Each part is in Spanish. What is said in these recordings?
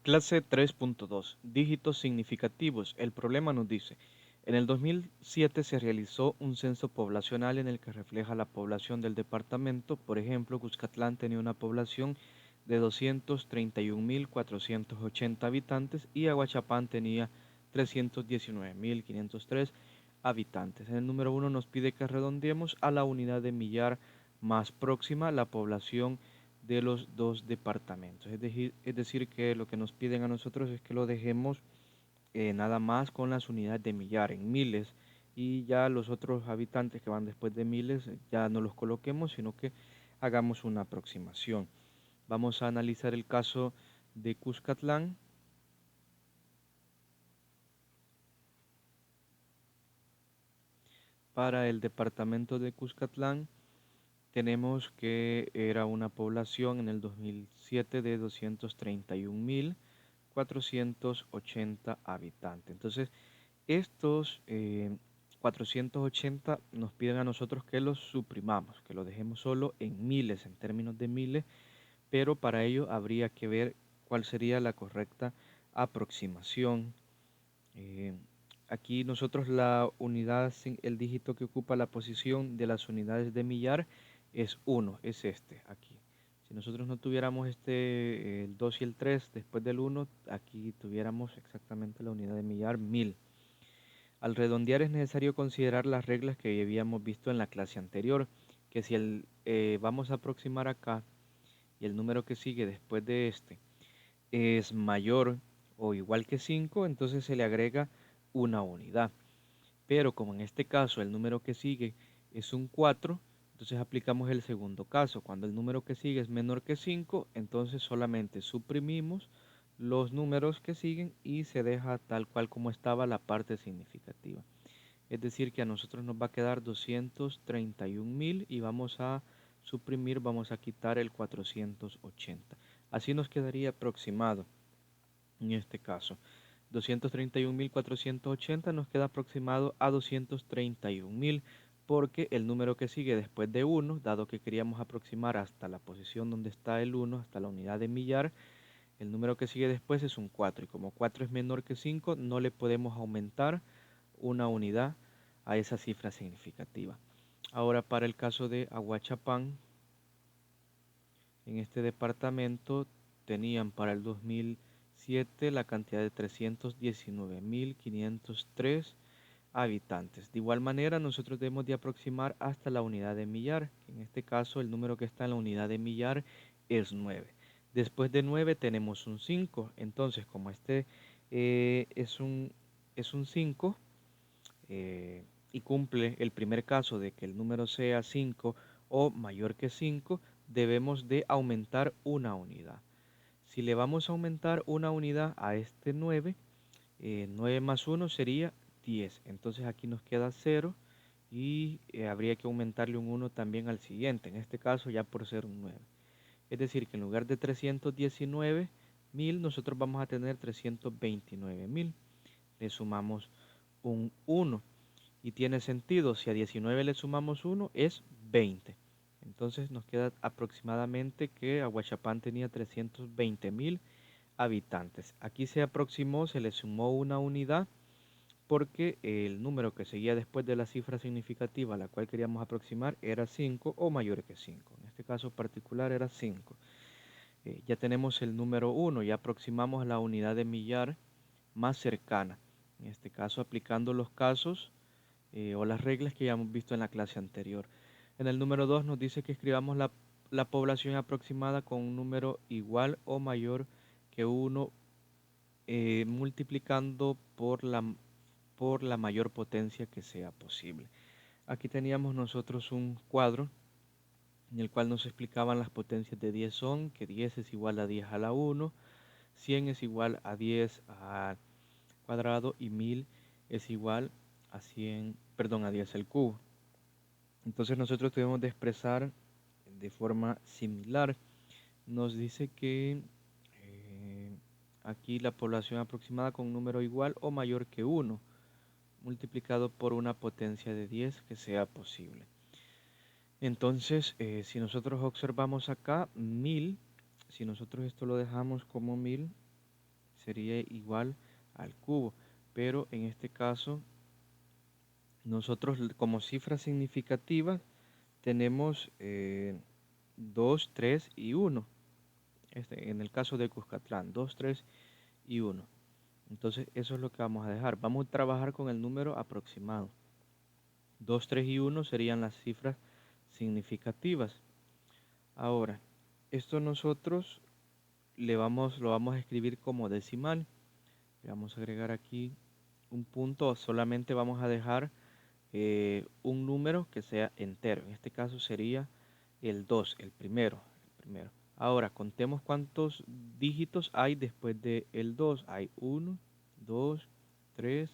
Clase 3.2. Dígitos significativos. El problema nos dice, en el 2007 se realizó un censo poblacional en el que refleja la población del departamento. Por ejemplo, Cuscatlán tenía una población de 231.480 habitantes y Aguachapán tenía 319.503 habitantes. En el número 1 nos pide que redondeemos a la unidad de millar más próxima la población de los dos departamentos. Es decir, que lo que nos piden a nosotros es que lo dejemos nada más con las unidades de millar en miles y ya los otros habitantes que van después de miles ya no los coloquemos, sino que hagamos una aproximación. Vamos a analizar el caso de Cuscatlán. Para el departamento de Cuscatlán tenemos que era una población en el 2007 de 231.480 habitantes. Entonces, estos 480 nos piden a nosotros que los suprimamos, que lo dejemos solo en miles, en términos de miles, pero para ello habría que ver cuál sería la correcta aproximación. Eh, Aquí nosotros la unidad, el dígito que ocupa la posición de las unidades de millar es 1, es este, aquí. Si nosotros no tuviéramos el 2 y el 3 después del 1, aquí tuviéramos exactamente la unidad de millar 1000. Al redondear es necesario considerar las reglas que habíamos visto en la clase anterior, que si vamos a aproximar acá y el número que sigue después de este es mayor o igual que 5, entonces se le agrega una unidad. Pero como en este caso el número que sigue es un 4, entonces aplicamos el segundo caso. Cuando el número que sigue es menor que 5, entonces solamente suprimimos los números que siguen y se deja tal cual como estaba la parte significativa. Es decir, que a nosotros nos va a quedar 231.000 y vamos a suprimir, vamos a quitar el 480. Así nos quedaría aproximado en este caso. 231.480 nos queda aproximado a 231.000 porque el número que sigue después de 1, dado que queríamos aproximar hasta la posición donde está el 1, hasta la unidad de millar, el número que sigue después es un 4 y como 4 es menor que 5, no le podemos aumentar una unidad a esa cifra significativa. Ahora para el caso de Aguachapán, en este departamento tenían para el 2007 la cantidad de 319.503 habitantes. De igual manera, nosotros debemos de aproximar hasta la unidad de millar, que en este caso el número que está en la unidad de millar es 9. Después de 9 tenemos un 5, entonces como este es un 5 y cumple el primer caso de que el número sea 5 o mayor que 5, debemos de aumentar una unidad. Si le vamos a aumentar una unidad a este 9, 9 más 1 sería 10. Entonces aquí nos queda 0 y habría que aumentarle un 1 también al siguiente, en este caso ya por ser un 9. Es decir, que en lugar de 319.000, nosotros vamos a tener 329.000. Le sumamos un 1 y tiene sentido, si a 19 le sumamos 1 es 20. Entonces nos queda aproximadamente que Aguachapán tenía 320.000 habitantes. Aquí se aproximó, se le sumó una unidad porque el número que seguía después de la cifra significativa a la cual queríamos aproximar era 5 o mayor que 5. En este caso particular era 5. Ya tenemos el número 1, ya aproximamos la unidad de millar más cercana. En este caso aplicando los casos o las reglas que ya hemos visto en la clase anterior. En el número 2 nos dice que escribamos la población aproximada con un número igual o mayor que 1 multiplicando por la mayor potencia que sea posible. Aquí teníamos nosotros un cuadro en el cual nos explicaban las potencias de 10 son, que 10 es igual a 10 a la 1, 100 es igual a 10 al cuadrado y 1000 es igual a 100, perdón, a 10 al cubo. Entonces nosotros debemos de expresar de forma similar. Nos dice que aquí la población aproximada con un número igual o mayor que 1 multiplicado por una potencia de 10 que sea posible. Entonces, si nosotros observamos acá 1000, si nosotros esto lo dejamos como 1000, sería igual al cubo. Pero en este caso, nosotros como cifras significativas tenemos 2, 3 y 1. En el caso de Cuscatlán, 2, 3 y 1. Entonces eso es lo que vamos a dejar. Vamos a trabajar con el número aproximado. 2, 3 y 1 serían las cifras significativas. Ahora, esto nosotros lo vamos a escribir como decimal. Le vamos a agregar aquí un punto, solamente vamos a dejar un número que sea entero. En este caso sería el 2, el primero. Ahora, contemos cuántos dígitos hay después del 2. Hay 1, 2, 3,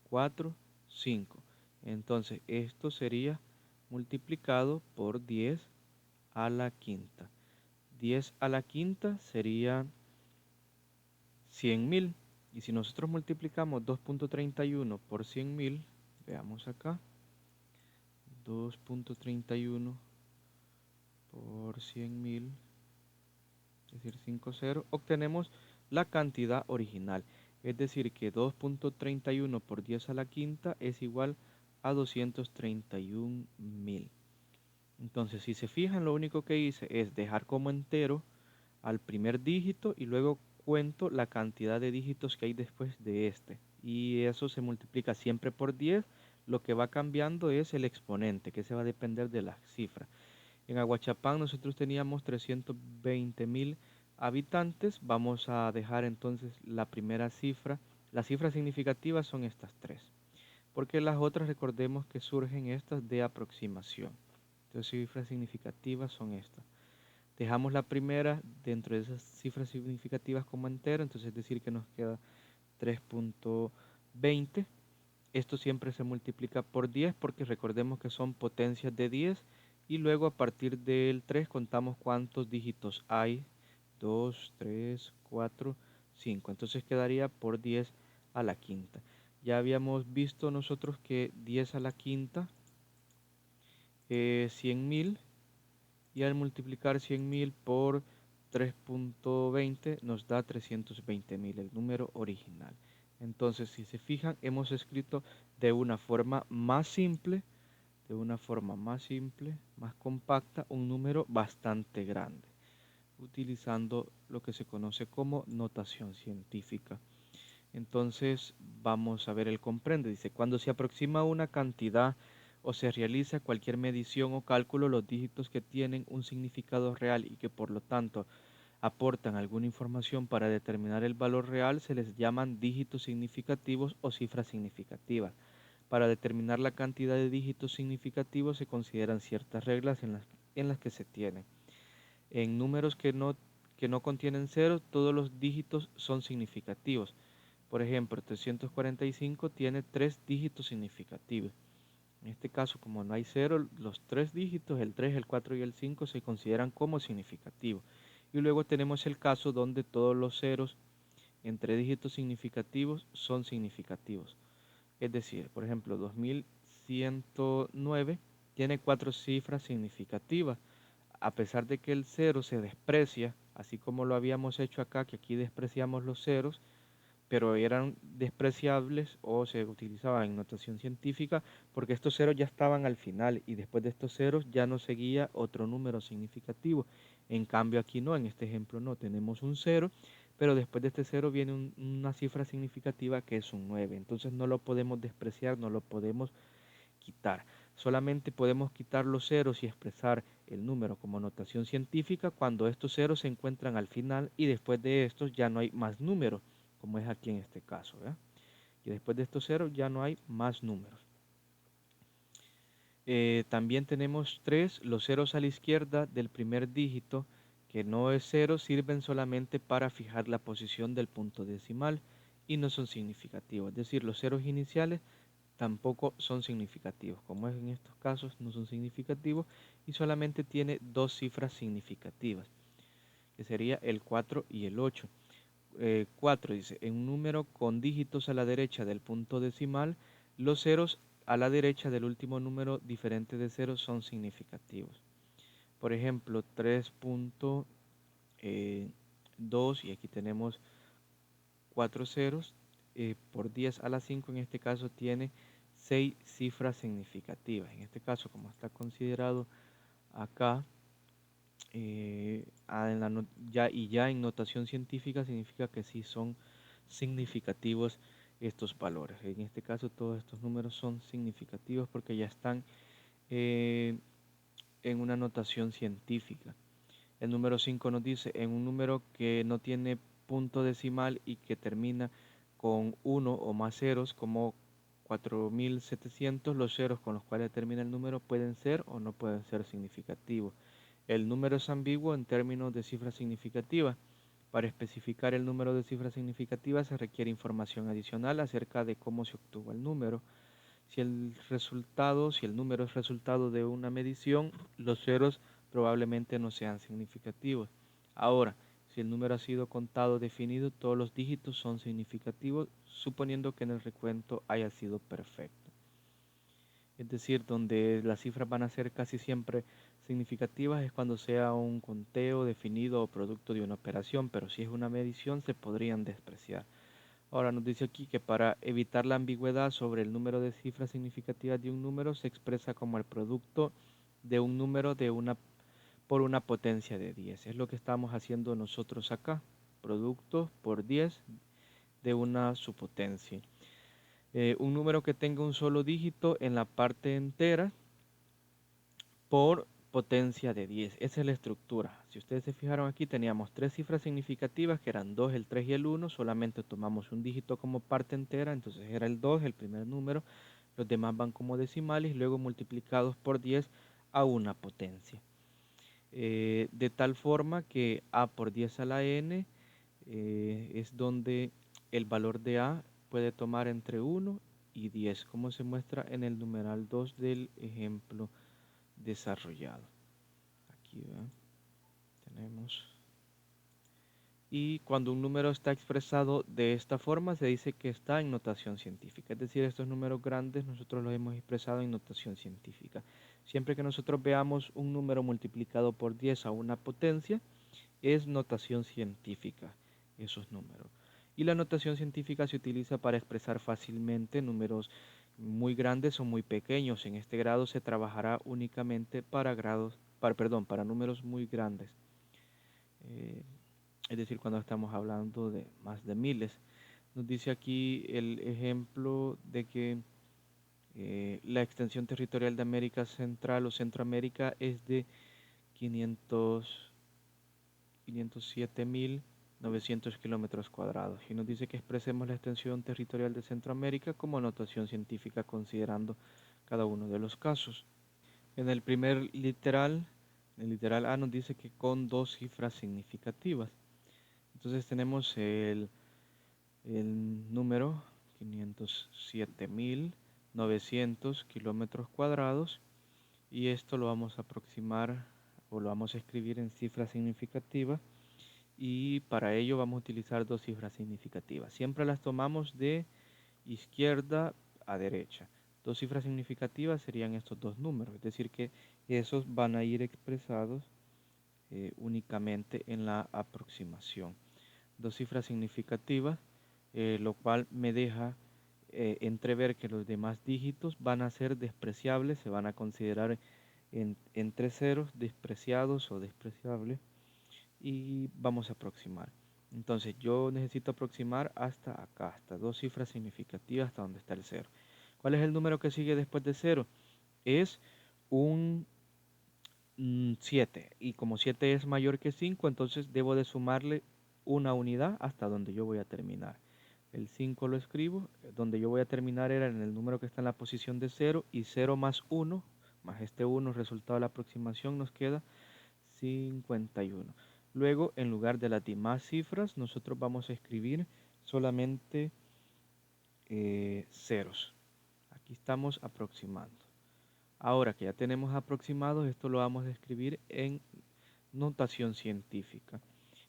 4, 5. Entonces, esto sería multiplicado por 10 a la quinta. 10 a la quinta sería 100.000. Y si nosotros multiplicamos 2.31 por 100.000, veamos acá, 2.31 por 100.000, es decir, 50, obtenemos la cantidad original. Es decir, que 2.31 por 10 a la quinta es igual a 231.000. Entonces, si se fijan, lo único que hice es dejar como entero al primer dígito y luego cuento la cantidad de dígitos que hay después de este. Y eso se multiplica siempre por 10. Lo que va cambiando es el exponente, que se va a depender de la cifra. En Aguachapán nosotros teníamos 320.000 habitantes. Vamos a dejar entonces la primera cifra. Las cifras significativas son estas tres, porque las otras recordemos que surgen estas de aproximación. Entonces cifras significativas son estas. Dejamos la primera dentro de esas cifras significativas como entero, entonces es decir que nos queda 3.20. Esto siempre se multiplica por 10 porque recordemos que son potencias de 10 y luego a partir del 3 contamos cuántos dígitos hay. 2, 3, 4, 5. Entonces quedaría por 10 a la quinta. Ya habíamos visto nosotros que 10 a la quinta es 100.000 y al multiplicar 100.000 por 3.20 nos da 320.000, el número original. Entonces, si se fijan, hemos escrito de una forma más simple, más compacta, un número bastante grande, utilizando lo que se conoce como notación científica. Entonces, vamos a ver el comprende. Dice, cuando se aproxima una cantidad o se realiza cualquier medición o cálculo, los dígitos que tienen un significado real y que por lo tanto aportan alguna información para determinar el valor real se les llaman dígitos significativos o cifras significativas. Para determinar la cantidad de dígitos significativos se consideran ciertas reglas en las que se tienen. En números que no contienen ceros, todos los dígitos son significativos. Por ejemplo, 345 tiene 3 dígitos significativos. En este caso, como no hay cero, los 3 dígitos, el 3, el 4 y el 5, se consideran como significativos. Y luego tenemos el caso donde todos los ceros entre dígitos significativos son significativos. Es decir, por ejemplo, 2109 tiene 4 cifras significativas. A pesar de que el cero se desprecia, así como lo habíamos hecho acá, que aquí despreciamos los ceros, pero eran despreciables o se utilizaban en notación científica porque estos ceros ya estaban al final y después de estos ceros ya no seguía otro número significativo. En cambio aquí no, en este ejemplo no, tenemos un cero, pero después de este cero viene una cifra significativa que es un 9. Entonces no lo podemos despreciar, no lo podemos quitar. Solamente podemos quitar los ceros y expresar el número como notación científica cuando estos ceros se encuentran al final y después de estos ya no hay más números, como es aquí en este caso, ¿verdad? Y después de estos ceros ya no hay más números. También tenemos 3, los ceros a la izquierda del primer dígito, que no es cero, sirven solamente para fijar la posición del punto decimal y no son significativos. Es decir, los ceros iniciales tampoco son significativos. Como es en estos casos, no son significativos y solamente tiene 2 cifras significativas, que sería el 4 y el 8. 4 dice, en un número con dígitos a la derecha del punto decimal, los ceros a la derecha del último número diferente de 0 son significativos. Por ejemplo, 3.2 y aquí tenemos 4 ceros por 10 a la 5, en este caso tiene 6 cifras significativas. En este caso, como está considerado acá, ya en notación científica significa que sí son significativos estos valores. En este caso todos estos números son significativos porque ya están eh, en una notación científica. El número 5 nos dice en un número que no tiene punto decimal y que termina con uno o más ceros, como 4700, los ceros con los cuales termina el número pueden ser o no pueden ser significativos. El número es ambiguo en términos de cifras significativas. Para especificar el número de cifras significativas se requiere información adicional acerca de cómo se obtuvo el número. Si el número es resultado de una medición, los ceros probablemente no sean significativos. Ahora, si el número ha sido contado o definido, todos los dígitos son significativos, suponiendo que en el recuento haya sido perfecto. Es decir, donde las cifras van a ser casi siempre significativas es cuando sea un conteo definido o producto de una operación, pero si es una medición se podrían despreciar. Ahora nos dice aquí que para evitar la ambigüedad sobre el número de cifras significativas de un número se expresa como el producto de un número por una potencia de 10. Es lo que estamos haciendo nosotros acá. Producto por 10 de una subpotencia. Un número que tenga un solo dígito en la parte entera por potencia de 10. Esa es la estructura. Si ustedes se fijaron aquí, teníamos tres cifras significativas que eran 2, el 3 y el 1. Solamente tomamos un dígito como parte entera, entonces era el 2, el primer número. Los demás van como decimales, luego multiplicados por 10 a una potencia. De tal forma que a por 10 a la n es donde el valor de a puede tomar entre 1 y 10, como se muestra en el numeral 2 del ejemplo desarrollado. Aquí tenemos. Y cuando un número está expresado de esta forma, se dice que está en notación científica. Es decir, estos números grandes nosotros los hemos expresado en notación científica. Siempre que nosotros veamos un número multiplicado por 10 a una potencia, es notación científica esos números. Y la notación científica se utiliza para expresar fácilmente números muy grandes o muy pequeños. En este grado se trabajará únicamente para números muy grandes. Es decir, cuando estamos hablando de más de miles. Nos dice aquí el ejemplo de que la extensión territorial de América Central o Centroamérica es de 507.900 kilómetros cuadrados. Y nos dice que expresemos la extensión territorial de Centroamérica como notación científica considerando cada uno de los casos. En el primer literal, el literal A nos dice que con dos cifras significativas. Entonces tenemos el número 507.900 kilómetros cuadrados y esto lo vamos a aproximar o lo vamos a escribir en cifras significativas y para ello vamos a utilizar dos cifras significativas. Siempre las tomamos de izquierda a derecha. Dos cifras significativas serían estos dos números, es decir que esos van a ir expresados únicamente en la aproximación. Dos cifras significativas, lo cual me deja entrever que los demás dígitos van a ser despreciables, se van a considerar entre ceros, despreciados o despreciables, y vamos a aproximar. Entonces yo necesito aproximar hasta acá, hasta dos cifras significativas, hasta donde está el cero. ¿Cuál es el número que sigue después de cero? Es un 7, y como 7 es mayor que 5, entonces debo de sumarle una unidad hasta donde yo voy a terminar. El 5 lo escribo, donde yo voy a terminar era en el número que está en la posición de 0, y 0 más 1, más este 1, resultado de la aproximación, nos queda 51. Luego, en lugar de las demás cifras, nosotros vamos a escribir solamente ceros. Aquí estamos aproximando. Ahora que ya tenemos aproximados, esto lo vamos a escribir en notación científica.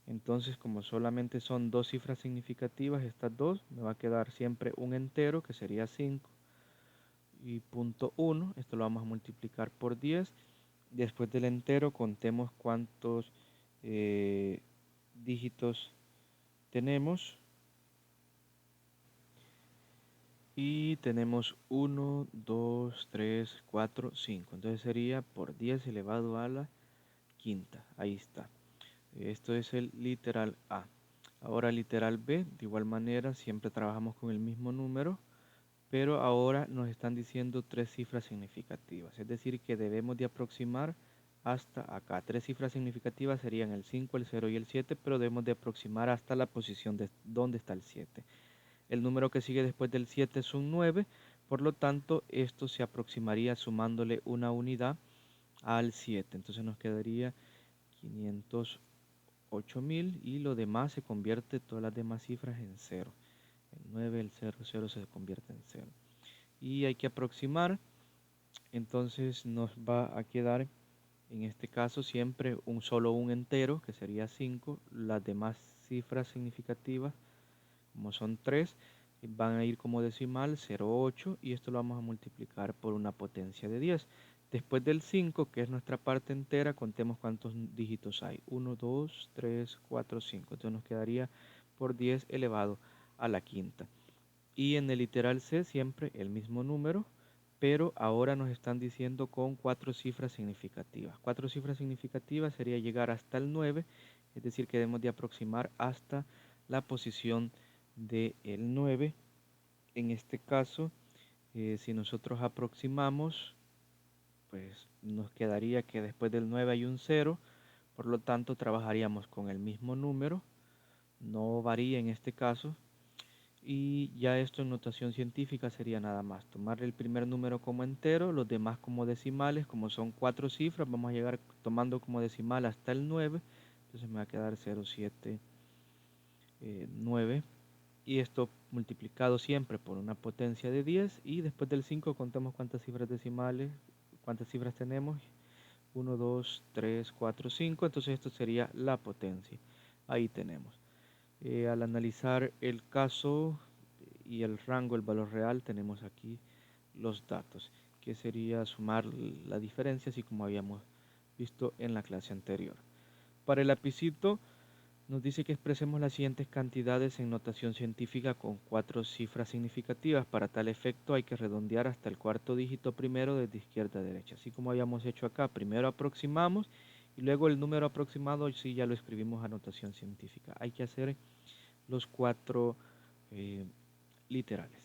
Entonces, como solamente son dos cifras significativas, estas dos, me va a quedar siempre un entero, que sería 5, y punto 1. Esto lo vamos a multiplicar por 10. Después del entero, contemos cuántos dígitos tenemos. Y tenemos 1, 2, 3, 4, 5. Entonces sería por 10 elevado a la quinta. Ahí está. Esto es el literal A. Ahora literal B, de igual manera, siempre trabajamos con el mismo número, pero ahora nos están diciendo tres cifras significativas. Es decir, que debemos de aproximar hasta acá. Tres cifras significativas serían el 5, el 0 y el 7, pero debemos de aproximar hasta la posición de donde está el 7. El número que sigue después del 7 es un 9, por lo tanto, esto se aproximaría sumándole una unidad al 7. Entonces nos quedaría 508.000 y lo demás se convierte, todas las demás cifras en 0. El 9, el 0, 0 se convierte en 0. Y hay que aproximar, entonces nos va a quedar en este caso siempre solo un entero, que sería 5. Las demás cifras significativas, como son 3, van a ir como decimal 0,8 y esto lo vamos a multiplicar por una potencia de 10. Después del 5, que es nuestra parte entera, contemos cuántos dígitos hay. 1, 2, 3, 4, 5. Entonces nos quedaría por 10 elevado a la quinta. Y en el literal C siempre el mismo número, pero ahora nos están diciendo con cuatro cifras significativas. Cuatro cifras significativas sería llegar hasta el 9, es decir, que debemos de aproximar hasta la posición del 9. En este caso, si nosotros aproximamos, pues nos quedaría que después del 9 hay un 0, por lo tanto trabajaríamos con el mismo número, no varía en este caso, y ya esto en notación científica sería nada más tomar el primer número como entero, los demás como decimales, como son cuatro cifras, vamos a llegar tomando como decimal hasta el 9, entonces me va a quedar 0,7, 9, y esto multiplicado siempre por una potencia de 10, y después del 5 contamos cuántas cifras decimales, cuántas cifras tenemos, 1, 2, 3, 4, 5, entonces esto sería la potencia, ahí tenemos. Al analizar el caso y el rango, el valor real, tenemos aquí los datos, que sería sumar la diferencia, así como habíamos visto en la clase anterior. Para el lapicito nos dice que expresemos las siguientes cantidades en notación científica con cuatro cifras significativas. Para tal efecto hay que redondear hasta el cuarto dígito primero desde izquierda a derecha, así como habíamos hecho acá. Primero aproximamos y luego el número aproximado sí ya lo escribimos a notación científica. Hay que hacer los cuatro literales.